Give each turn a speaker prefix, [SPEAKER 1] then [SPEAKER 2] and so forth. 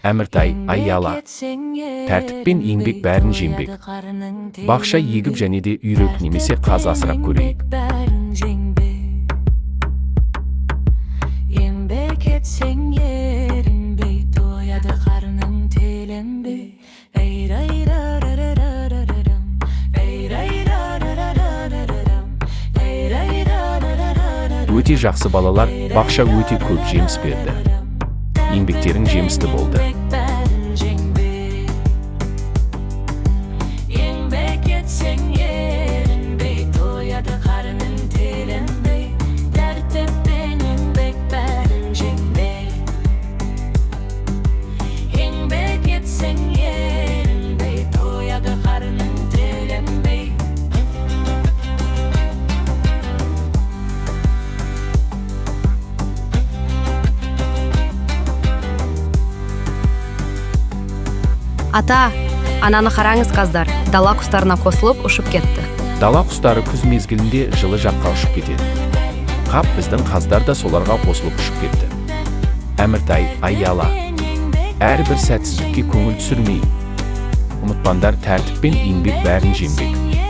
[SPEAKER 1] Әміртай, Айяла, тәртіппен еңбек бәрін жеңбек. Бақша егіп және де үйрек немесе қаз асырап көрейік. Еңбек етсең ерінбей, тояды қарының теленбей. Өте жақсы балалар, бақша өте көп жеміс берді. Еңбектерің жемісті болды.
[SPEAKER 2] Ата, ананы қараңыз қаздар, дала құстарына қосылып ұшып кетті.
[SPEAKER 1] Дала құстары күз мезгілінде жылы жаққа ұшып кетеді. Қап біздің қаздар да соларға қосылып ұшып кетті. Әміртай, Айяла, әрбір сәтсіздікке көңіл түсірмей. Ұмытпаңдар, тәртіппен еңбек бәрін жеңбек.